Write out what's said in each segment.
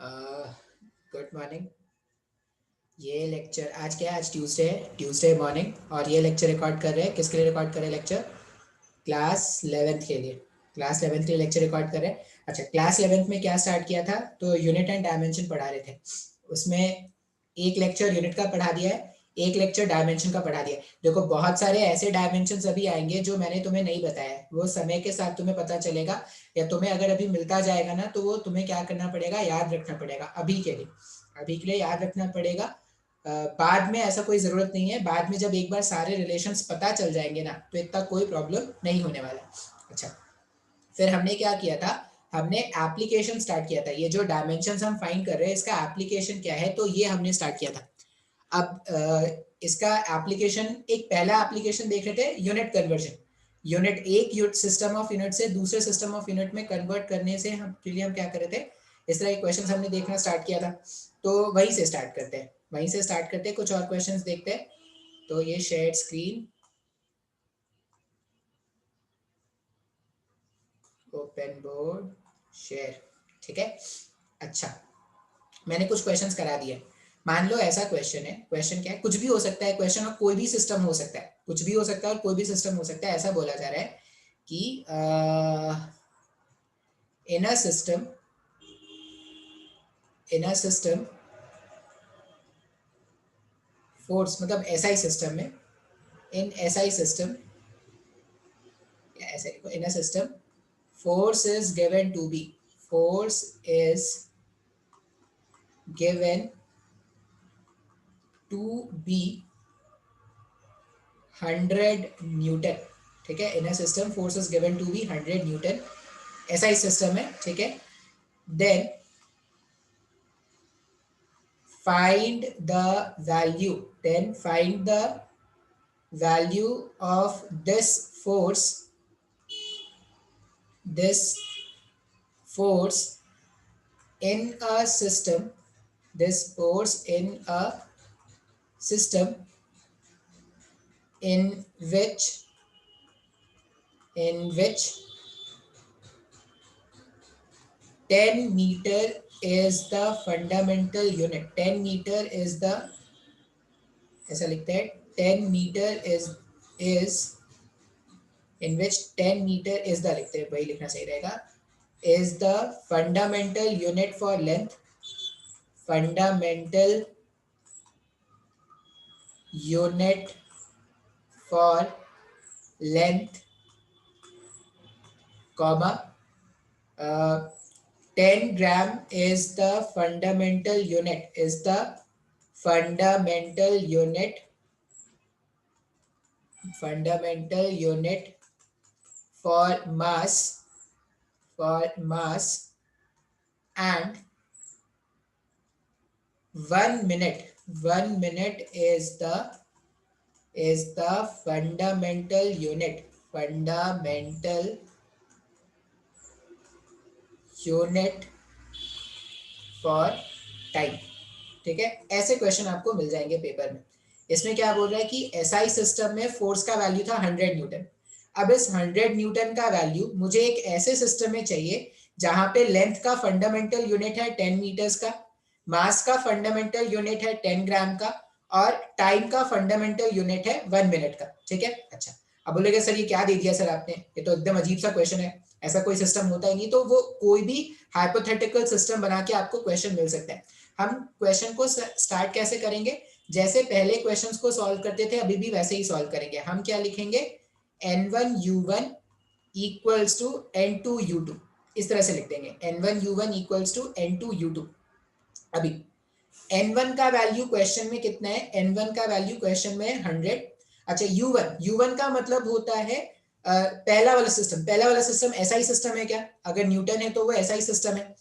Good morning. ये lecture आज क्या है? आज ट्यूसडे है, ट्यूसडे मॉर्निंग। और ये लेक्चर रिकॉर्ड कर रहे हैं, किसके लिए रिकॉर्ड कर रहे हैं लेक्चर? क्लास 11th के लिए। क्लास 11th के लिए लेक्चर रिकॉर्ड कर रहे हैं। अच्छा, क्लास 11th में क्या स्टार्ट किया था? तो यूनिट एंड डायमेंशन पढ़ा रहे थे। उसमें एक लेक्चर यूनिट का पढ़ा दिया है, एक लेक्चर डायमेंशन का पढ़ा दिया है। देखो, बहुत सारे ऐसे डायमेंशन अभी आएंगे जो मैंने तुम्हें नहीं बताया है, वो समय के साथ तुम्हें पता चलेगा, या तुम्हें अगर अभी मिलता जाएगा ना तो वो तुम्हें क्या करना पड़ेगा, याद रखना पड़ेगा। अभी के लिए याद रखना पड़ेगा। बाद में ऐसा कोई जरूरत नहीं है, बाद में जब एक बार सारे रिलेशंस पता चल जाएंगे ना तो इतना कोई प्रॉब्लम नहीं होने वाला। अच्छा, फिर हमने क्या किया था? हमने एप्लीकेशन स्टार्ट किया था। ये जो डायमेंशंस हम फाइंड कर रहे हैं इसका एप्लीकेशन क्या है, तो ये हमने स्टार्ट किया था। अब इसका एप्लीकेशन, एक पहला एप्लीकेशन देख रहे थे, यूनिट कन्वर्जन। यूनिट, एक सिस्टम ऑफ यूनिट से दूसरे सिस्टम ऑफ यूनिट में कन्वर्ट करने से हम के लिए हम क्या कर रहे थे, इस तरह के क्वेश्चन हमने देखना स्टार्ट किया था। तो वहीं से स्टार्ट करते हैं, कुछ और क्वेश्चंस देखते हैं। तो ये shared screen, open board, share, ठीक है। अच्छा, मैंने कुछ क्वेश्चंस करा दिए। मान लो ऐसा क्वेश्चन है, क्वेश्चन क्या है, कुछ भी हो सकता है क्वेश्चन, और कोई भी सिस्टम हो सकता है, कुछ भी हो सकता है और कोई भी सिस्टम हो सकता है। ऐसा बोला जा रहा है कि इन अ सिस्टम, फोर्स, मतलब एसआई सिस्टम में, इन एसआई सिस्टम, ऐसे in a system, force is given to be, force is given to be 100 newton, ठीक है। In a system force is given to be 100 newton, ऐसा ही system है, ठीक है। Then find the value, of this force in a system, this force in a system in which 10 meter is the fundamental unit, 10 meter is the, ऐसा लिखते हैं, 10 meter is in which 10 meter is the, लिखते हैं, वही लिखना सही रहेगा, is the fundamental unit for length, fundamental unit for length, comma, 10 gram is the fundamental unit, fundamental unit for mass, and 1 minute is the fundamental unit for time, ठीक है। ऐसे question आपको मिल जाएंगे पेपर में। इसमें क्या बोल रहा है कि एसआई सिस्टम में फोर्स का वैल्यू था 100 न्यूटन। अब इस 100 न्यूटन का वैल्यू मुझे एक ऐसे सिस्टम में चाहिए जहां पे लेंथ का फंडामेंटल यूनिट है 10 मीटर्स का, मास का फंडामेंटल यूनिट है 10 ग्राम का, और टाइम का फंडामेंटल यूनिट है 1 मिनट का, ठीक है। अच्छा, अब बोलेगा सर ये क्या दे दिया सर आपने, ये तो एकदम अजीब सा क्वेश्चन है, ऐसा कोई सिस्टम होता ही नहीं। तो वो कोई भी हाइपोथेटिकल सिस्टम बना के आपको क्वेश्चन मिल सकता है। हम क्वेश्चन को स्टार्ट कैसे करेंगे? जैसे पहले क्वेश्चंस को सॉल्व करते थे अभी भी वैसे ही सॉल्व करेंगे। हम क्या लिखेंगे, n1u1 इक्वल्स टू n2u2, इस तरह से लिख देंगे, n1u1 इक्वल्स टू n2u2। अभी n1 का वैल्यू क्वेश्चन में कितना है, n1 का वैल्यू क्वेश्चन में 100। अच्छा, u1 का मतलब होता है पहला वाला सिस्टम एसआई सिस्टम है क्या? अगर न्यूटन है तो वो एसआई सिस्टम है।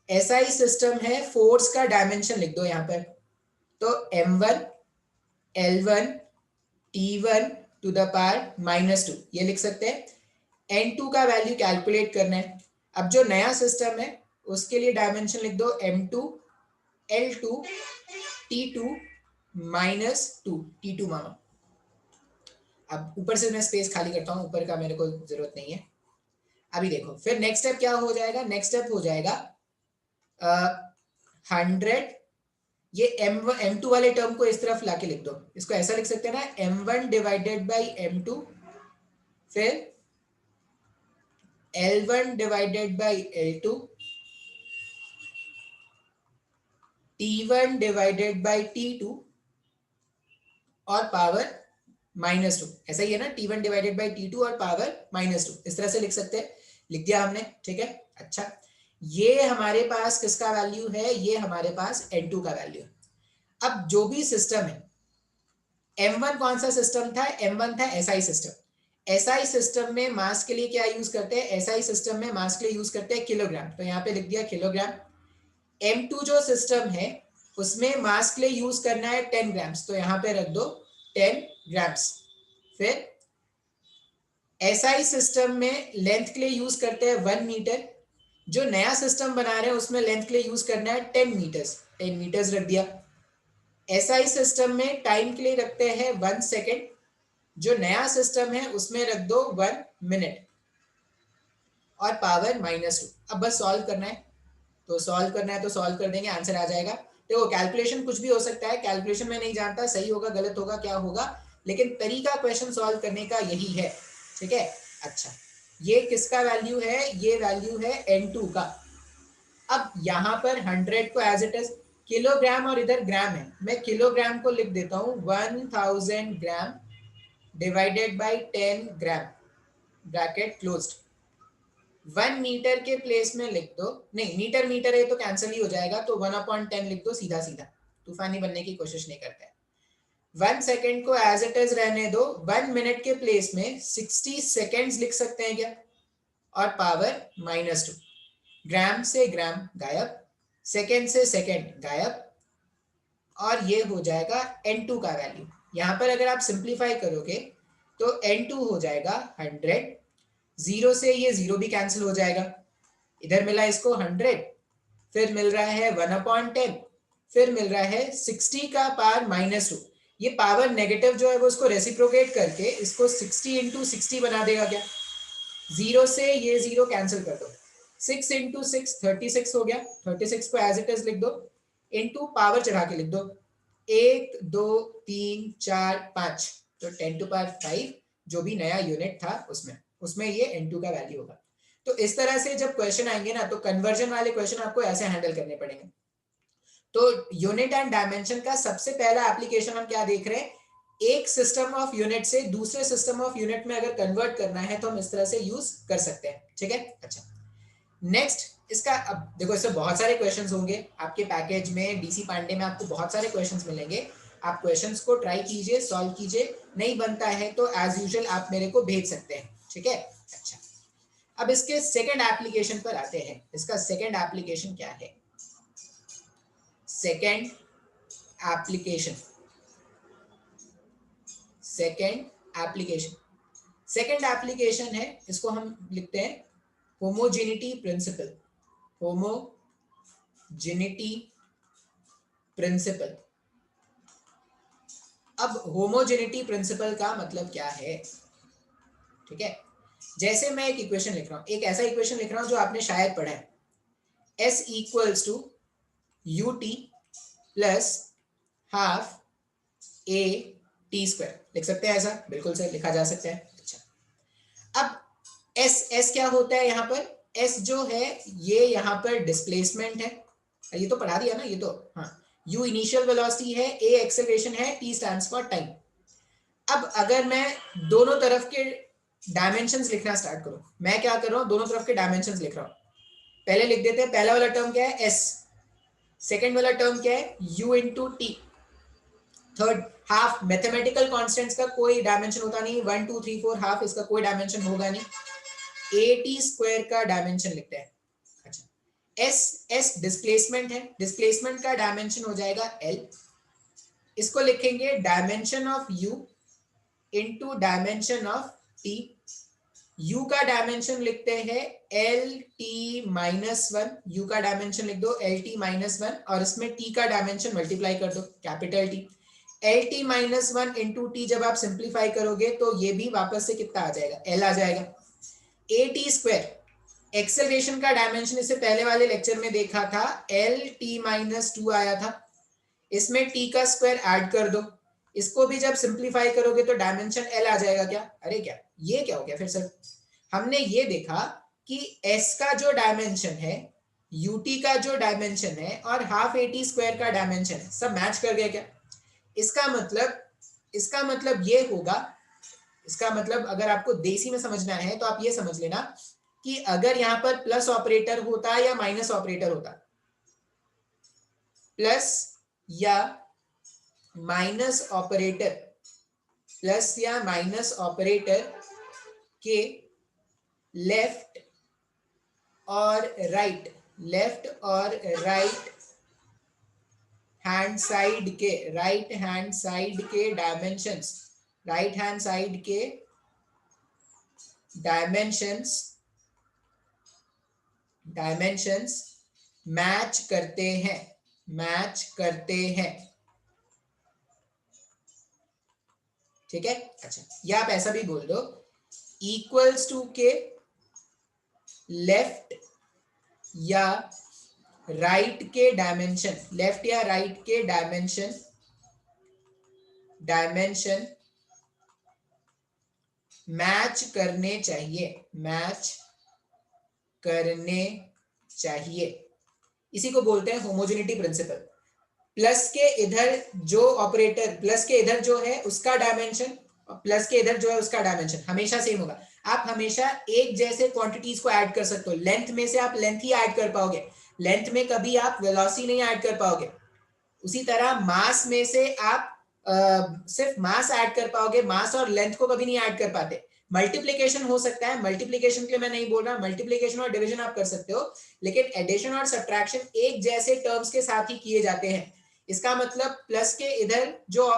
एसआई सिस्टम है, फोर्स का डायमेंशन लिख दो यहाँ पर, तो m1 l1 t1 to the power -2 ये लिख सकते हैं। n2 का वैल्यू कैलकुलेट करना है। अब जो नया सिस्टम है उसके लिए डायमेंशन लिख दो m2 l2 t2 -2 t2 मानो। अब ऊपर से मैं स्पेस खाली करता हूं, ऊपर का मेरे को जरूरत नहीं है। अभी देखो, फिर नेक्स्ट स्टेप क्या हो जाएगा, नेक्स्ट स्टेप हो जाएगा 100, ये m2 वाले टर्म को इस तरफ लाके लिख दो, इसको ऐसा लिख सकते हैं ना, m1 डिवाइडेड बाई m2, फिर L1 divided by L2, T1 divided by T2 और पावर -2, ऐसा ही है ना, T1 डिवाइडेड बाई T2 और पावर -2, इस तरह से लिख सकते हैं, लिख दिया हमने, ठीक है। अच्छा, ये हमारे पास किसका वैल्यू है, ये हमारे पास N2 का वैल्यू है। अब जो भी सिस्टम है, M1 कौन सा सिस्टम था, M1 था SI सिस्टम। SI सिस्टम में मास के लिए क्या यूज करते हैं, SI सिस्टम में मास के लिए यूज करते हैं किलोग्राम, तो यहाँ पे लिख दिया किलोग्राम। M2 जो सिस्टम है उसमें मास के लिए यूज करना है 10 ग्राम्स, तो यहाँ पे रख दो 10 ग्राम्स। फिर SI सिस्टम में लेंथ के लिए यूज करते हैं 1 मीटर, जो नया सिस्टम बना रहे हैं उसमें लेंथ के लिए यूज करना है 10 मीटर्स, 10 मीटर्स रख दिया। SI सिस्टम में टाइम के लिए रखते हैं 1 सेकेंड, जो नया सिस्टम है उसमें रख दो 1 मिनट और पावर -2। अब बस सॉल्व करना है, तो सॉल्व करना है तो सॉल्व कर देंगे, आंसर आ जाएगा। देखो कैलकुलेशन कुछ भी हो सकता है, कैलकुलेशन में नहीं जानता सही होगा गलत होगा क्या होगा, लेकिन तरीका क्वेश्चन सॉल्व करने का यही है, ठीक है। अच्छा, ये किसका वैल्यू है, ये वैल्यू है N2 का। अब यहाँ पर 100 को एज इट इज, किलोग्राम और इधर ग्राम है, मैं किलोग्राम को लिख देता हूँ 1000 gram divided by 10 gram, bracket closed. 1 metre के प्लेस में लिख दो, नहीं मीटर मीटर है तो कैंसिल ही हो जाएगा, तो 1/10 लिख दो, सीधा सीधा, तूफानी बनने की कोशिश नहीं करते हैं। 1 सेकेंड को एज इट इज रहने दो, 1 मिनट के प्लेस में 60 सेकेंड्स लिख सकते हैं क्या, और पावर -2, ग्राम से ग्राम गायब, सेकेंड से सेकेंड गायब, और ये हो जाएगा N2 का वैल्यू। यहां पर अगर आप सिंप्लीफाई करोगे तो N2 हो जाएगा 100, जीरो से ये जीरो भी कैंसिल हो जाएगा, इधर मिला इसको 100, फिर मिल रहा है 1/10, फिर मिल रहा है 60 का पावर -2, ये पावर नेगेटिव जो है वो इसको रेसिप्रोकेट करके इसको 60 इंटू 60 बना देगा क्या, जीरो से ये जीरो कैंसिल कर दो, 6 इंटू 6 36 हो गया, 36 को एज इट इज लिख दो, इंटू पावर चढ़ा के लिख दो, 1 2 3 4 5, तो 10⁵ जो भी नया यूनिट था उसमें उसमें ये N2 का वैल्यू होगा। तो इस तरह से जब क्वेश्चन आएंगे ना, तो कन्वर्जन वाले क्वेश्चन आपको ऐसे हैंडल करने पड़ेंगे। तो यूनिट एंड डायमेंशन का सबसे पहला एप्लीकेशन हम क्या देख रहे हैं, एक सिस्टम ऑफ यूनिट से दूसरे सिस्टम ऑफ यूनिट में अगर कन्वर्ट करना है तो हम इस तरह से यूज कर सकते हैं, ठीक है। अच्छा, नेक्स्ट इसका, अब देखो इससे बहुत सारे क्वेश्चंस होंगे आपके पैकेज में, डीसी पांडे में आपको बहुत सारे क्वेश्चंस मिलेंगे, आप क्वेश्चंस को ट्राई कीजिए, सॉल्व कीजिए, नहीं बनता है तो एज यूजुअल आप मेरे को भेज सकते हैं, ठीक है। अच्छा, अब इसके सेकंड एप्लीकेशन पर आते हैं, इसका सेकंड एप्लीकेशन क्या है, second application, second application, second application है, इसको हम लिखते हैं होमोजेनिटी प्रिंसिपल, होमोजेनिटी प्रिंसिपल। अब होमोजेनिटी प्रिंसिपल का मतलब क्या है, ठीक है। जैसे मैं एक इक्वेशन लिख रहा हूं, एक ऐसा इक्वेशन लिख रहा हूं जो आपने शायद पढ़ा है, S equals to ut plus half a t square, लिख सकते हैं ऐसा, बिल्कुल सही लिखा जा सकता है। अच्छा, अब s क्या होता है यहाँ पर, s जो है ये यहाँ पर डिस्प्लेसमेंट है, ये तो पढ़ा दिया ना ये तो, हाँ, u इनिशियल वेलोसिटी है, a एक्सेलरेशन है, t स्टैंड्स फॉर टाइम। अब अगर मैं दोनों तरफ के डायमेंशंस लिखना स्टार्ट करूं, मैं क्या कर रहा हूं, दोनों तरफ के डायमेंशंस लिख रहा हूं, पहले लिख देते हैं, पहला वाला टर्म क्या है s, सेकेंड वाला टर्म क्या है u into T, third half, mathematical constants का कोई डायमेंशन होता नहीं, 1 2 3 4 हाफ, इसका कोई डायमेंशन होगा नहीं, AT स्क्वायर का डायमेंशन लिखते हैं। अच्छा, S डिस्प्लेसमेंट है, डिस्प्लेसमेंट का डायमेंशन हो जाएगा L, इसको लिखेंगे dimension of U into dimension of T, U का डायमेंशन लिखते हैं LT-1, U का डायमेंशन लिख दो LT-1, और इसमें T का डायमेंशन मल्टीप्लाई कर दो, capital T, LT-1 into T जब आप सिंप्लीफाई करोगे तो ये भी वापस से कितना आ जाएगा, L आ जाएगा, AT स्क्वायर, एक्सेलरेशन का डायमेंशन इससे पहले वाले लेक्चर में देखा था, एल टी माइनस 2 आया था, इसमें टी का स्क्वायर ऐड कर दो, इसको भी जब सिंप्लीफाई करोगे तो डायमेंशन एल आ जाएगा क्या? अरे क्या ये क्या हो गया? फिर सर हमने ये देखा कि एस का जो डायमेंशन है, यूटी का जो डायमेंशन है और हाफ एटी स्क्वायर का डायमेंशन है, सब मैच कर गया क्या? इसका मतलब ये होगा, इसका मतलब अगर आपको देसी में समझना है तो आप ये समझ लेना कि अगर यहां पर प्लस ऑपरेटर होता या माइनस ऑपरेटर होता, प्लस या माइनस ऑपरेटर, प्लस या माइनस ऑपरेटर के लेफ्ट और राइट, लेफ्ट और राइट हैंड साइड के, राइट हैंड साइड के डायमेंशंस, राइट हैंड साइड के डायमेंशंस मैच करते हैं, मैच करते हैं, ठीक है। अच्छा, या आप ऐसा भी बोल दो, इक्वल्स टू के लेफ्ट या राइट के डायमेंशन, लेफ्ट या राइट के डायमेंशन मैच करने चाहिए, मैच करने चाहिए। इसी को बोलते हैं होमोजेनिटी प्रिंसिपल। प्लस के इधर जो ऑपरेटर, प्लस के इधर जो है उसका डायमेंशन, प्लस के इधर जो है उसका डायमेंशन हमेशा सेम होगा। आप हमेशा एक जैसे क्वांटिटीज को ऐड कर सकते हो। लेंथ में से आप लेंथ ही ऐड कर पाओगे, लेंथ में कभी आप वेलोसिटी नहीं ऐड कर पाओगे। उसी तरह मास में से आप सिर्फ मास ऐड कर पाओगे, मास और लेंथ को कभी नहीं ऐड कर पाते। मल्टीप्लीकेशन हो सकता है, मल्टीप्लीकेशन के लिए मैं नहीं बोल रहा, मल्टीप्लीकेशन और डिवीजन आप कर सकते हो, लेकिन एडिशन और सब्ट्रैक्शन एक जैसे टर्म्स के साथ ही किए जाते हैं। इसका मतलब प्लस के इधर जो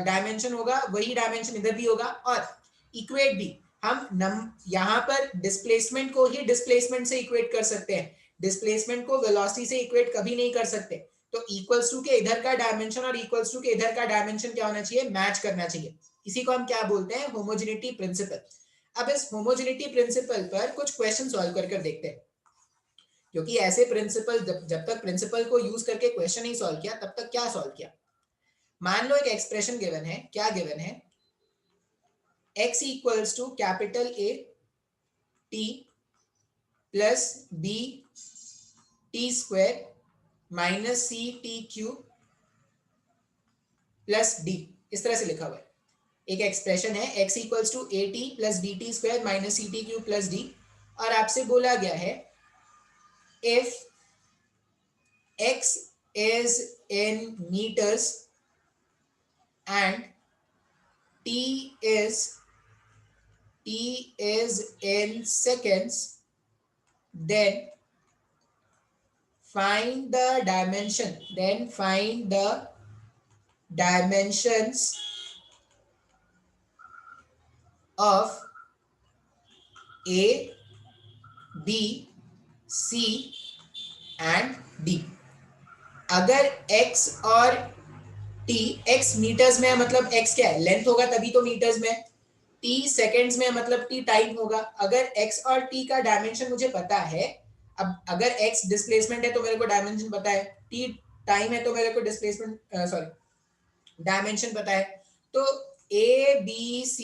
डायमेंशन होगा वही डायमेंशन इधर भी होगा, और इक्वेट भी हम यहाँ पर डिस्प्लेसमेंट को ही डिस्प्लेसमेंट से इक्वेट कर सकते हैं, डिस्प्लेसमेंट को वेलोसिटी से इक्वेट कभी नहीं कर सकते। तो इक्वल्स टू के इधर का डायमेंशन और इक्वल्स टू के इधर का डायमेंशन क्या होना चाहिए? मैच करना चाहिए। इसी को हम क्या बोलते हैं? Homogeneity principle. अब इस होमोजेनिटी प्रिंसिपल पर कुछ क्वेश्चन सॉल्व कर देखते हैं, क्योंकि ऐसे प्रिंसिपल जब तक प्रिंसिपल को यूज करके क्वेश्चन नहीं सॉल्व किया तब तक क्या सॉल्व किया। मान लो एक एक्सप्रेशन गिवन है, क्या गिवन है? x equals to capital A t plus b t square minus c t cube plus d, इस तरह से लिखा हुआ है। एक एक्सप्रेशन है x equals to a t plus b T square minus c t cube plus d, और आपसे बोला गया है if x is in meters and t is in seconds, then find the dimensions of A, B, C and D। अगर x और t, x metres में है मतलब x क्या है? लेंथ होगा तभी तो मीटर्स में। t सेकंड्स में है मतलब t टाइम होगा। अगर x और t का डायमेंशन मुझे पता है, अब अगर x डिस्प्लेसमेंट है तो मेरे को डायमेंशन पता है, t टाइम है तो मेरे को डिस्प्लेसमेंट सॉरी डायमेंशन पता है, तो a b c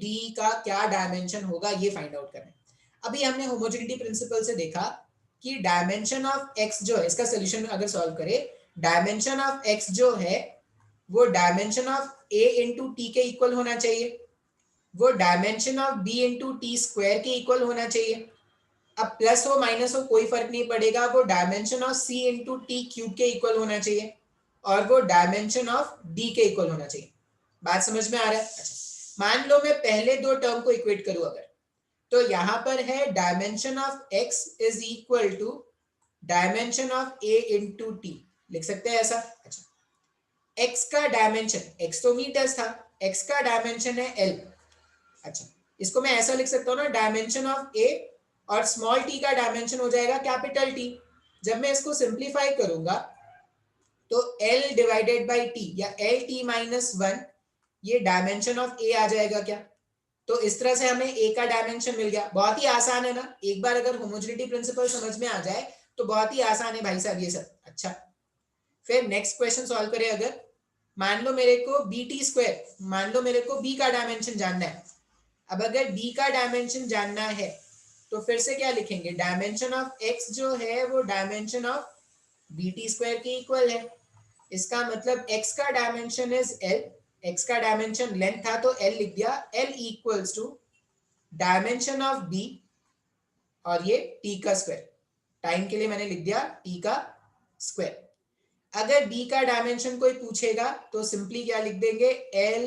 d का क्या डायमेंशन होगा ये फाइंड आउट करना है। अभी हमने होमोजेनिटी प्रिंसिपल से देखा कि डायमेंशन ऑफ x जो है, इसका सोल्यूशन अगर सॉल्व करें, डायमेंशन ऑफ x जो है वो dimension of a into T के इक्वल होना चाहिए, वो dimension of b into T square के इक्वल होना चाहिए। अब प्लस हो माइनस हो कोई फर्क नहीं पड़ेगा, वो dimension of c into T cube के इक्वल होना चाहिए, और वो डायमेंशन ऑफ d के इक्वल होना चाहिए। बात समझ में आ रहा है? अच्छा, मान लो मैं पहले दो टर्म को इक्वेट करूं अगर, तो यहां पर है dimension of x is equal to dimension of a into t, लिख सकते हैं ऐसा। अच्छा, x का डायमेंशन, x तो मीटर्स था, x का डायमेंशन है l। अच्छा, इसको मैं ऐसा लिख सकता हूँ ना, डायमेंशन ऑफ a और स्मॉल t का डायमेंशन हो जाएगा कैपिटल T। जब मैं इसको सिंप्लीफाई करूंगा तो l डिवाइडेड बाई t या l t माइनस 1, ये डायमेंशन ऑफ a आ जाएगा क्या? तो इस तरह से हमें ए का डायमेंशन मिल गया। बहुत ही आसान है ना, एक बार अगर होमोजेनिटी प्रिंसिपल समझ में आ जाए तो बहुत ही आसान है भाई साहब ये सब। अच्छा, फिर नेक्स्ट क्वेश्चन सॉल्व करें। अगर मान लो मेरे को बी टी स्क्वायर, मान लो मेरे को बी का डायमेंशन जानना है। अब अगर बी का डायमेंशन जानना है तो फिर से क्या लिखेंगे, डायमेंशन ऑफ एक्स जो है वो dimension of B T square के इक्वल है। इसका मतलब x का डायमेंशन इज l, x का डायमेंशन लेंथ था तो l लिख दिया, l equals to dimension of b और ये t का स्क्वायर, टाइम के लिए मैंने लिख दिया t का स्क्वायर। अगर b का डायमेंशन कोई पूछेगा तो सिंपली क्या लिख देंगे, l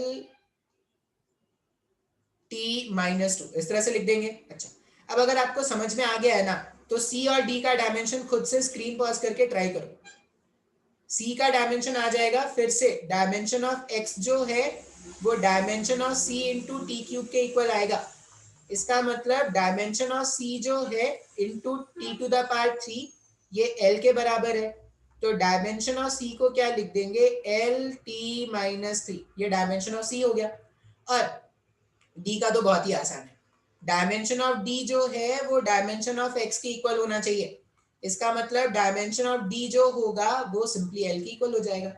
t माइनस 2, इस तरह से लिख देंगे। अच्छा, अब अगर आपको समझ में आ गया है ना तो c और d का डायमेंशन खुद से स्क्रीन पॉज करके ट्राई करो। c का डायमेंशन आ जाएगा, फिर से डायमेंशन ऑफ x जो है वो dimension of c into T cube के इक्वल आएगा। इसका मतलब डायमेंशन ऑफ c जो है into T to the power 3 ये l के बराबर है। तो डायमेंशन ऑफ c को क्या लिख देंगे, एल टी माइनस 3, ये डायमेंशन ऑफ c हो गया। और d का तो बहुत ही आसान है, डायमेंशन ऑफ d जो है वो डायमेंशन ऑफ x के इक्वल होना चाहिए। इसका मतलब डायमेंशन ऑफ d जो होगा वो सिंपली l के इक्वल हो जाएगा।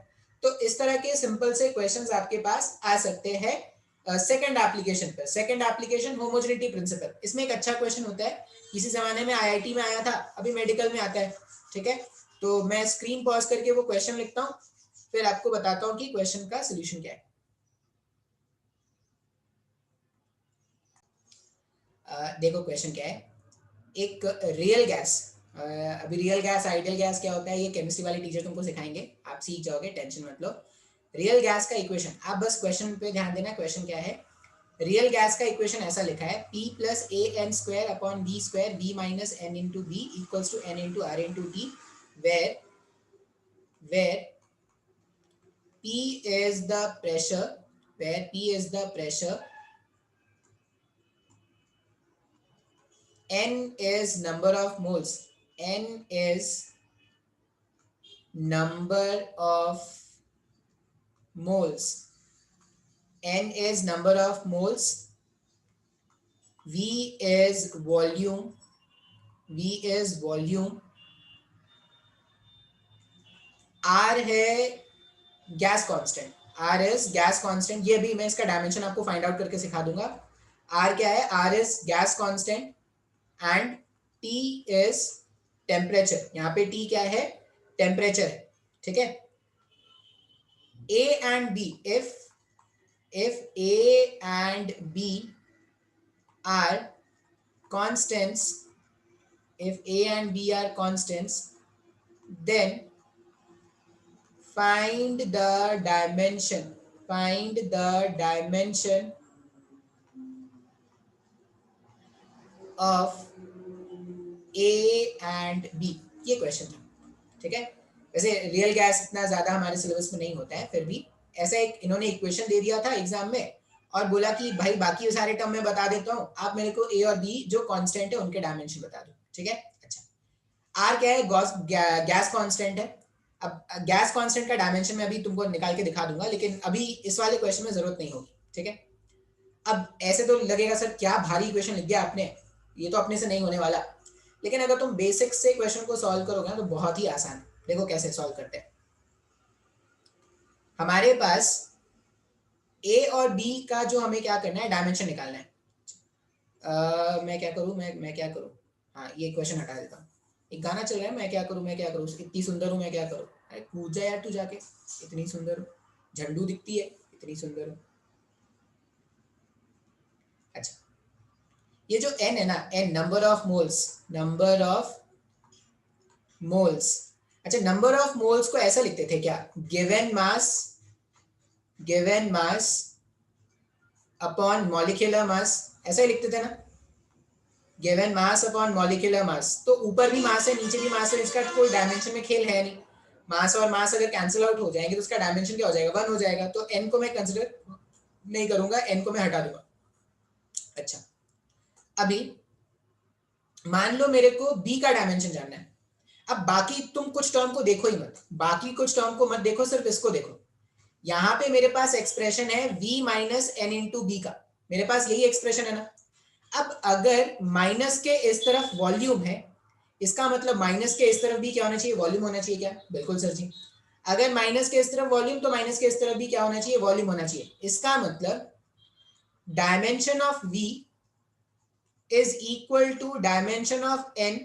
तो इस तरह के सिंपल से क्वेश्चंस आपके पास आ सकते हैं सेकंड एप्लीकेशन पर। सेकंड एप्लीकेशन होमोजेनिटी प्रिंसिपल, इसमें एक अच्छा क्वेश्चन होता है, किसी जमाने में आईआईटी में आया था, अभी मेडिकल में आता है। ठीक है, तो मैं स्क्रीन पॉज करके वो क्वेश्चन लिखता हूँ, फिर आपको बताता हूँ कि क्वेश्चन का सोल्यूशन क्या है। देखो क्वेश्चन क्या है, एक रियल गैस, अभी रियल गैस आइडियल गैस क्या होता है ये केमिस्ट्री वाले टीचर तुमको सिखाएंगे, आप सीख जाओगे, टेंशन मत लो। रियल गैस का इक्वेशन, आप बस क्वेश्चन पे ध्यान देना, क्वेश्चन क्या है। रियल गैस का इक्वेशन ऐसा लिखा है, p plus A N square upon B square B minus N into B equals to N into R into T, where p is the pressure, where p is the pressure, n is number of moles, n is number of moles, n is number of moles, v is volume, v is volume, r है gas constant, r is gas constant, ये भी मैं इसका dimension आपको find out करके सिखा दूंगा। r क्या है, r is gas constant and t is temperature, यहाँ पे t क्या है, टेम्परेचर है। ठीक है, a and b, if a and b are constants, if a and b are constants, then find the dimension, find the dimension of a and b, ये question था। ठीक है, वैसे रियल गैस इतना ज्यादा हमारे सिलेबस में नहीं होता है, फिर भी ऐसा एक इन्होंने इक्वेशन दे दिया था एग्जाम में और बोला कि भाई बाकी सारे टर्म मैं बता देता हूँ, आप मेरे को ए और बी जो कांस्टेंट है उनके डायमेंशन बता दो। ठीक है, अच्छा, आर क्या है, गैस कांस्टेंट है। अब गैस कांस्टेंट का डायमेंशन मैं अभी तुमको निकाल के दिखा दूंगा, लेकिन अभी इस वाले क्वेश्चन में जरूरत नहीं होगी। ठीक है, अब ऐसे तो लगेगा सर क्या भारी इक्वेशन लिख दिया आपने, ये तो अपने से नहीं होने वाला, लेकिन अगर तुम बेसिक से क्वेश्चन को सॉल्व करोगे ना तो बहुत ही आसान है। देखो कैसे सॉल्व करते हैं। हमारे पास ए और बी का जो हमें क्या करना है, डायमेंशन निकालना है। मैं क्या करूं, मैं क्या करूं, हाँ ये क्वेश्चन हटा देता हूँ। एक गाना चल रहा है, मैं क्या करूं, मैं क्या करूं, इतनी सुंदर हूं मैं क्या करूं, अरे कूद जा यार तू जाके, इतनी सुंदर हूं, झंडू दिखती है, इतनी सुंदर हूं। अच्छा, ये जो n है ना, n number of moles, number of moles. अच्छा, नंबर ऑफ मोल्स को ऐसा लिखते थे क्या, given mass, given mass upon molecular mass, ऐसा ही लिखते थे ना, given mass upon molecular mass. तो ऊपर भी मास है नीचे भी मास है, इसका कोई डायमेंशन में खेल है नहीं। मास और मास अगर कैंसिल आउट हो जाएंगे तो उसका डायमेंशन क्या हो जाएगा, 1 हो जाएगा। तो n को मैं कंसिडर नहीं करूंगा, n को मैं हटा दूंगा। अच्छा, अभी मान लो मेरे को b का डायमेंशन जानना है। अब बाकी तुम कुछ टर्म को देखो ही मत, बाकी कुछ टर्म को मत देखो, सिर्फ इसको देखो। यहाँ पे मेरे पास एक्सप्रेशन है v minus N into B का, मेरे पास यही एक्सप्रेशन है ना। अब अगर माइनस के इस तरफ वॉल्यूम है, इसका मतलब माइनस के इस तरफ भी क्या होना चाहिए, वॉल्यूम होना चाहिए क्या? बिल्कुल सर जी। अगर माइनस के इस तरफ वॉल्यूम तो माइनस के इस तरफ भी क्या होना चाहिए, वॉल्यूम होना चाहिए। इसका मतलब dimension of v is equal to dimension of n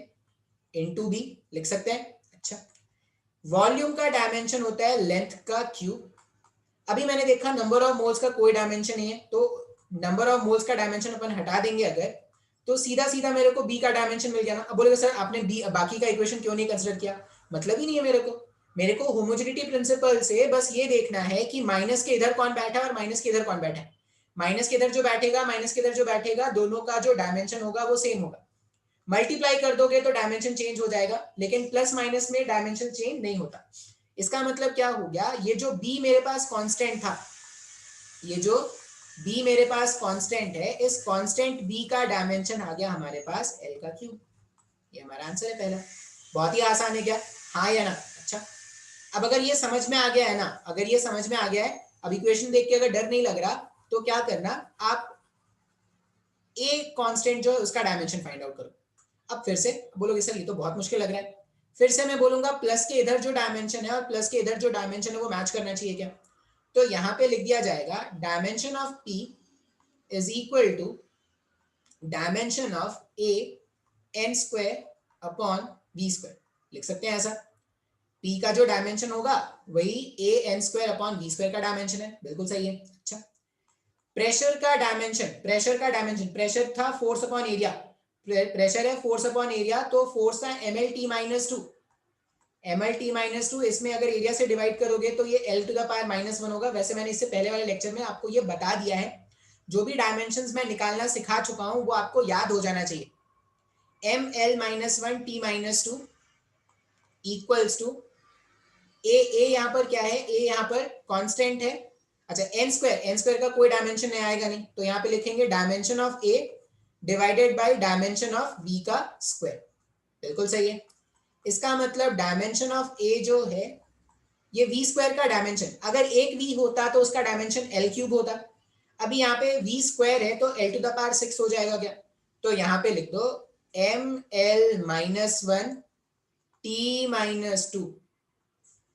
into b, लिख सकते हैं। अच्छा, वॉल्यूम का डायमेंशन होता है लेंथ का क्यूब। अभी मैंने देखा नंबर ऑफ मोल्स का कोई डायमेंशन नहीं है, तो नंबर ऑफ मोल्स का डायमेंशन अपन हटा देंगे अगर, तो सीधा सीधा मेरे को बी का डायमेंशन मिल गया ना। अब बोलेगा सर आपने बी बाकी का इक्वेशन क्यों नहीं कंसीडर किया? मतलब ही नहीं है मेरे को होमोजेनिटी प्रिंसिपल से बस ये देखना है कि माइनस के इधर कौन बैठा है और माइनस के इधर कौन बैठा है। माइनस के इधर जो बैठेगा, माइनस के इधर जो बैठेगा, दोनों का जो डायमेंशन होगा वो सेम होगा। मल्टीप्लाई कर दोगे तो डायमेंशन चेंज हो जाएगा, लेकिन प्लस माइनस में डायमेंशन चेंज नहीं होता। इसका मतलब क्या हो गया, ये जो b मेरे पास कांस्टेंट था, ये जो b मेरे पास कांस्टेंट है, इस कांस्टेंट b का डायमेंशन आ गया हमारे पास l का क्यूब। ये हमारा आंसर है पहला। बहुत ही आसान है क्या? हाँ या ना? अच्छा, अब अगर ये समझ में आ गया है ना, अगर ये समझ में आ गया है, अब इक्वेशन देख के अगर डर नहीं लग रहा तो क्या करना, आप a कांस्टेंट जो है उसका डायमेंशन फाइंड आउट करो। अब फिर से बोलोगे सर ये तो बहुत मुश्किल लग रहा है, फिर से मैं बोलूंगा प्लस के इधर जो डायमेंशन है और प्लस के इधर जो डायमेंशन है वो मैच करना चाहिए क्या? तो यहाँ पे लिख दिया जाएगा dimension of p is equal to dimension of a n square upon v square, लिख सकते हैं ऐसा। p का जो डायमेंशन होगा वही a n square upon v square का डायमेंशन है, बिल्कुल सही है। अच्छा, प्रेशर का डायमेंशन, प्रेशर था फोर्स अपॉन एरिया, प्रेशर है फोर्स अपॉन एरिया, तो फोर्स था mlt minus two, mlt minus two, इसमें अगर एरिया से डिवाइड करोगे तो ये l to the power minus one होगा। वैसे मैंने इससे पहले वाले लेक्चर में आपको ये बता दिया है, जो भी डायमेंशंस मैं निकालना सिखा चुका हूं वो आपको याद हो जाना चाहिए। ml minus one t minus two equals to a यहाँ पर क्या है, ए यहाँ पर कांस्टेंट है। अच्छा, एन स्क्वायर का कोई डायमेंशन नहीं आएगा नहीं, तो यहाँ पे लिखेंगे dimension of A divided by dimension of B का स्क्वायर, बिल्कुल सही है। इसका मतलब डायमेंशन ऑफ ए जो है ये वी स्क्वायर का डायमेंशन, अगर एक वी होता तो उसका डायमेंशन एल क्यूब होता। अभी यहाँ पे वी स्क्वायर है तो L to the power six हो जाएगा क्या? तो यहाँ पे लिख दो M L minus one T minus two,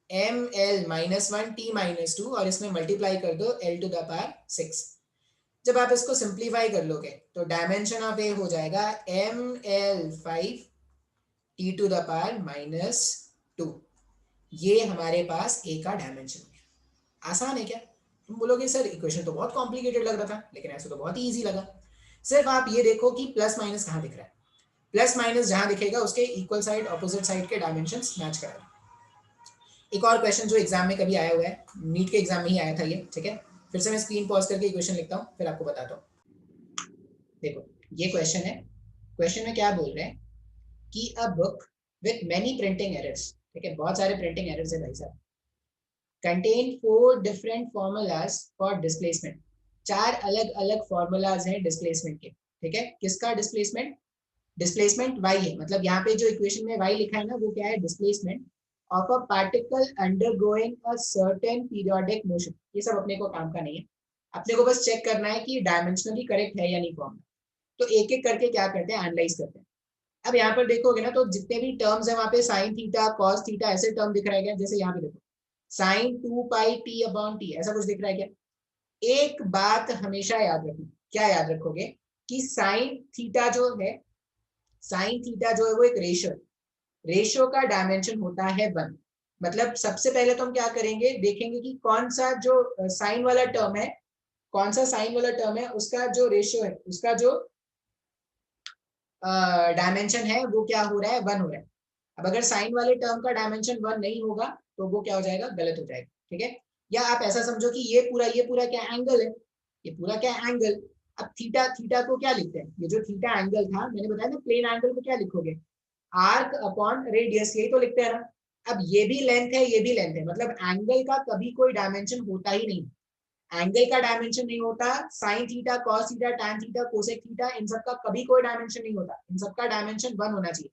M L minus one T minus two, और इसमें मल्टीप्लाई कर दो L to the power six. जब आप इसको सिंप्लीफाई कर लोगे तो डायमेंशन ऑफ ए हो जाएगा M L five T to the power minus two. ये हमारे पास ए का डायमेंशन है। आसान है क्या? तुम बोलोगे सर इक्वेशन तो बहुत कॉम्प्लिकेटेड लग रहा था, लेकिन ऐसा तो बहुत ही ईजी लगा। सिर्फ आप ये देखो कि प्लस माइनस कहाँ दिख रहा है, प्लस माइनस जहां दिखेगा उसके इक्वल साइड ऑपोजिट साइड के डायमेंशंस मैच कराएगा। एक और क्वेश्चन जो एग्जाम में कभी आया हुआ है, नीट के एग्जाम में ही आया था ये, ठीक है। फिर से मैं स्क्रीन पॉज करके इक्वेशन लिखता हूँ, फिर आपको बताता हूँ। देखो ये क्वेश्चन है, क्वेश्चन में क्या बोल रहे हैं कि a book with many printing errors, ठीक है, बहुत सारे प्रिंटिंग एरर्स है भाई साहब, contain 4 different formulas for displacement, चार अलग अलग फॉर्मूलाज हैं डिस्प्लेसमेंट के, ठीक है। किसका डिस्प्लेसमेंट? डिस्प्लेसमेंट y है, मतलब यहाँ पे जो इक्वेशन में y लिखा है ना वो क्या है, displacement of a particle undergoing a certain periodic motion. ये सब अपने को काम का नहीं है, अपने को बस चेक करना है कि डायमेंशनली करेक्ट है या नहीं फॉर्मूला। तो एक एक करके क्या करते हैं, एनालाइज करते हैं। अब यहाँ पर देखोगे ना तो जितने भी टर्म्स है वहां पे साइन थीटा कॉस थीटा ऐसे टर्म दिख रहा है क्या? जैसे यहाँ पे देखो sign to pi T upon T, ऐसा कुछ दिख रहा है क्या? एक बात हमेशा याद रखना, क्या याद रखोगे कि साइन थीटा जो है, साइन थीटा जो है वो एक रेशियो, रेशियो का डायमेंशन होता है वन। मतलब सबसे पहले तो हम क्या करेंगे, देखेंगे कि कौन सा जो साइन वाला टर्म है, कौन सा साइन वाला टर्म है उसका जो रेशियो है, उसका जो डायमेंशन है वो क्या हो रहा है, वन हो रहा है। अब अगर साइन वाले टर्म का डायमेंशन वन नहीं होगा तो वो क्या हो जाएगा, गलत हो जाएगा, ठीक है। या आप ऐसा समझो कि ये पूरा क्या एंगल है, ये पूरा क्या एंगल। अब थीटा, थीटा को क्या लिखते हैं, ये जो थीटा एंगल था मैंने बताया ना, प्लेन एंगल को क्या लिखोगे, आर्क अपॉन रेडियस, यही तो लिखते हैं ना। अब ये भी लेंथ है, ये भी लेंथ है, मतलब एंगल का कभी कोई डायमेंशन होता ही नहीं, एंगल का डायमेंशन नहीं होता। Sine theta cos theta tan theta cosec theta इन सब का कभी कोई डायमेंशन नहीं होता, इन सब का डायमेंशन वन होना चाहिए।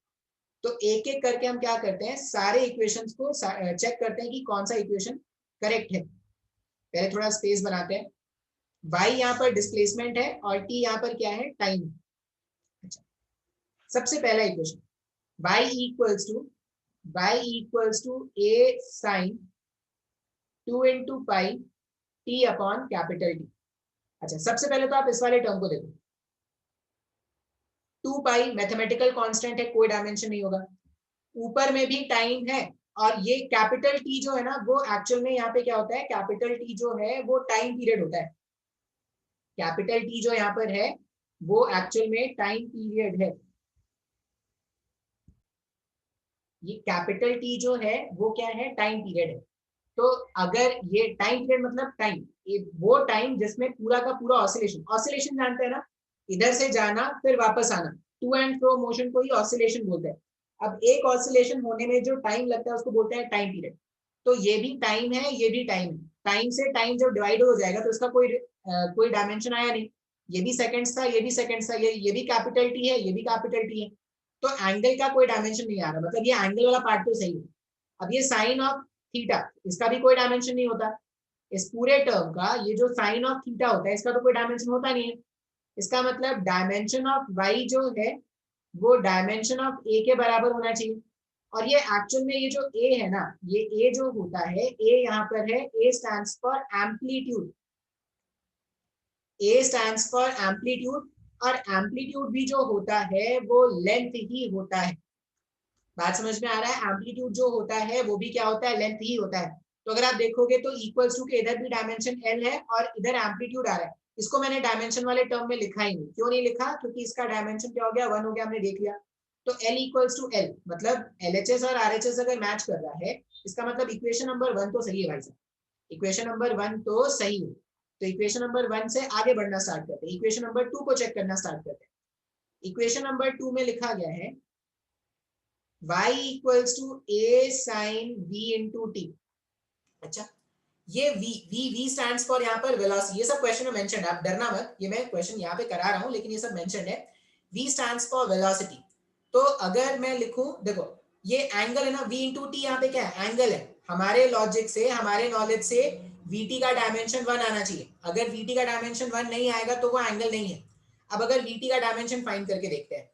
तो एक एक करके हम क्या करते हैं, सारे इक्वेशंस को चेक करते हैं कि कौन सा इक्वेशन करेक्ट है। पहले थोड़ा स्पेस बनाते हैं, y यहाँ पर डिस्प्लेसमेंट है और t यहाँ पर क्या है, टाइम। अच्छा, सबसे पहला equation y equals to a sine 2 into pi t upon capital T. अच्छा, सबसे पहले तो आप इस वाले टर्म को देखो, 2 पाई मैथमेटिकल कांस्टेंट है, कोई डायमेंशन नहीं होगा, ऊपर में भी टाइम है, और ये कैपिटल टी जो है ना वो एक्चुअल में यहाँ पे क्या होता है, कैपिटल टी जो है वो टाइम पीरियड होता है। कैपिटल टी जो यहाँ पर है वो एक्चुअल में टाइम पीरियड है। ये कैपिटल टी जो है वो क्या है, टाइम पीरियड है। तो अगर ये टाइम पीरियड मतलब टाइम, ये वो टाइम जिसमें पूरा का पूरा ऑसिलेशन, ऑसिलेशन जानते हैं ना, इधर से जाना फिर वापस आना, टू एंड फ्रो मोशन को ही ऑसिलेशन बोलते हैं। अब एक ऑसिलेशन होने में जो टाइम लगता है उसको बोलते हैं टाइम पीरियड। तो ये भी टाइम है, ये भी टाइम है। टाइम से टाइम जब डिवाइड हो जाएगा तो इसका कोई डायमेंशन आया नहीं। ये भी सेकंड्स था, ये भी सेकंड्स था, ये भी कैपिटल टी है, ये भी कैपिटल टी है। तो एंगल का कोई डायमेंशन नहीं आ रहा, मतलब ये एंगल वाला पार्ट तो सही है। अब ये साइन ऑफ थीटा, इसका भी कोई डायमेंशन नहीं होता। इस पूरे टर्म का ये जो साइन ऑफ थीटा होता है इसका तो कोई डायमेंशन होता नहीं है। इसका मतलब डायमेंशन ऑफ वाई जो है वो डायमेंशन ऑफ ए के बराबर होना चाहिए। और ये एक्चुअल में ये जो ए है ना, ये ए जो होता है, ए यहाँ पर है, ए stands for amplitude. A stands for amplitude, और एम्पलीट्यूड भी जो होता है वो लेंथ ही होता है। बात समझ में आ रहा है, एम्पलीट्यूड जो होता है वो भी क्या होता है, लेंथ ही होता है। तो अगर आप देखोगे तो इक्वल्स टू के इधर भी डायमेंशन एल है और इधर एम्पलीट्यूड आ रहा है। इसको मैंने डायमेंशन वाले टर्म में लिखा ही नहीं, क्यों नहीं लिखा, क्योंकि इसका डायमेंशन क्या हो गया, 1 हो गया, हमने देख लिया। तो एल इक्वल्स टू एल, मतलब एलएचएस और आरएचएस अगर मैच कर रहा है, इसका मतलब इक्वेशन नंबर 1 तो सही है भाई साहब। इक्वेशन नंबर 1 तो सही है। तो इक्वेशन नंबर 1 से आगे बढ़ना स्टार्ट करते हैं, इक्वेशन नंबर 2 को चेक करना स्टार्ट करते हैं। इक्वेशन नंबर 2 में लिखा गया है y equals to a sine v into T. अच्छा, ये v स्टैंड्स फॉर यहाँ पर वेलोसिटी, ये सब क्वेश्चन में मेंशन है, आप डरना मत, ये मैं क्वेश्चन यहाँ पे करा रहा हूँ लेकिन ये सब मेंशन है। v stands for velocity. तो अगर मैं लिखूं, देखो ये एंगल है ना, v इंटू टी, यहाँ पे क्या है, एंगल है। हमारे लॉजिक से, हमारे नॉलेज से vt का डायमेंशन 1 आना चाहिए। अगर vt का डायमेंशन 1 नहीं आएगा तो वो एंगल नहीं है। अब अगर vt का डायमेंशन फाइंड करके देखते हैं,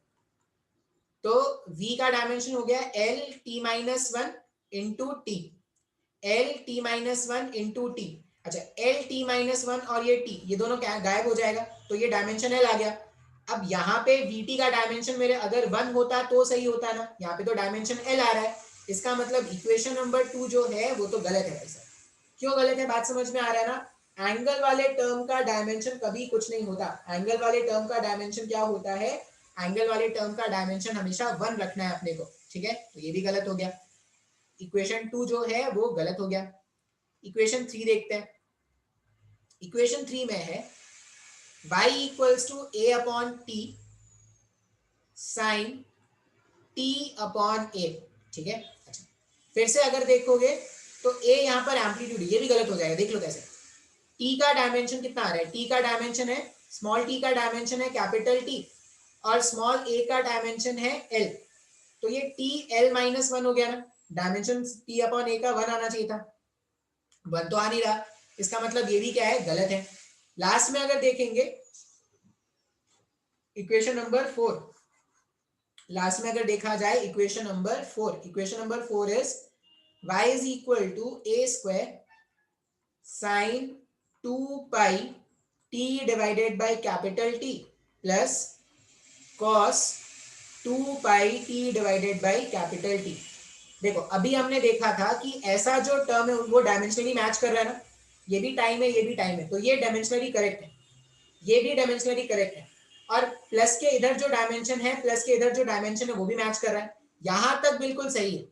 तो v का डायमेंशन हो गया L T minus one into T, L T minus one into T. अच्छा, एल टी माइनस वन और ये टी, ये दोनों क्या गायब हो जाएगा, तो ये डायमेंशन एल आ गया। अब यहाँ पे vt का डायमेंशन मेरे अगर 1 होता तो सही होता ना, यहाँ पे तो डायमेंशन एल आ रहा है। इसका मतलब इक्वेशन नंबर 2 जो है वो तो गलत है भाई साहब। क्यों गलत है, बात समझ में आ रहा है ना। एंगल वाले टर्म का डायमेंशन कभी कुछ नहीं होता। एंगल वाले टर्म का डायमेंशन क्या होता है, एंगल वाले टर्म का डायमेंशन हमेशा 1 रखना है अपने को, ठीक है। तो ये भी गलत हो गया, इक्वेशन 2 जो है वो गलत हो गया। इक्वेशन 3 देखते हैं। इक्वेशन 3 में है y equals to a upon T sine t upon a, ठीक है। अच्छा, फिर से अगर देखोगे तो a यहाँ पर एम्पलीट्यूड, ये भी गलत हो जाएगा, देख लो कैसे। t का डायमेंशन कितना आ रहा है, t का डायमेंशन है, स्मॉल t का डायमेंशन है कैपिटल T, और स्मॉल a का डायमेंशन है l। तो ये t l माइनस 1 हो गया ना, डायमेंशन t अपॉन a का 1 आना चाहिए था, 1 तो आ नहीं रहा। इसका मतलब ये भी क्या है, गलत है। लास्ट में अगर देखेंगे इक्वेशन नंबर 4, लास्ट में अगर देखा जाए equation number 4, equation number 4 is y is equal to a square sine 2 pi t divided by capital T plus cos 2 pi t divided by capital T। देखो अभी हमने देखा था कि ऐसा जो टर्म है वो डायमेंशनली मैच कर रहा है ना, ये भी टाइम है, ये भी टाइम है, तो ये डायमेंशनली करेक्ट है, ये भी डायमेंशनली करेक्ट है। और प्लस के इधर जो डायमेंशन है, प्लस के इधर जो डायमेंशन है वो भी मैच कर रहा है, यहां तक बिल्कुल सही है।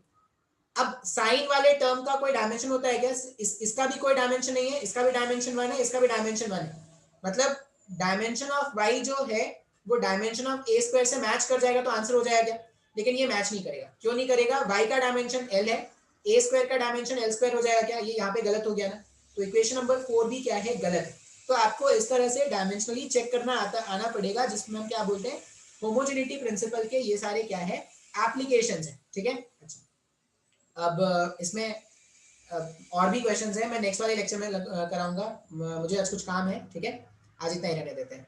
अब साइन वाले टर्म का कोई डायमेंशन होता है क्या, इसका भी कोई डायमेंशन नहीं है, इसका भी डायमेंशन 1 है, इसका भी डायमेंशन 1 है। मतलब डायमेंशन ऑफ y जो है वो डायमेंशन ऑफ a स्क्वायर से मैच कर जाएगा तो आंसर हो जाएगा क्या, लेकिन ये मैच नहीं करेगा। क्यों नहीं करेगा, y का डायमेंशन l है, a स्क्वायर का डायमेंशन l स्क्वायर हो जाएगा क्या, ये यहाँ पे गलत हो गया ना। तो इक्वेशन नंबर 4 भी क्या है, गलत है। तो आपको इस तरह से डायमेंशनली चेक करना आना पड़ेगा, जिसमें हम क्या बोलते हैं, होमोजेनिटी प्रिंसिपल के ये सारे क्या है, एप्लीकेशंस है, ठीक है। अच्छा, अब इसमें और भी क्वेश्चंस हैं, मैं नेक्स्ट वाले लेक्चर में कराऊंगा। मुझे आज कुछ काम है, ठीक है, आज इतना ही रहने देते हैं।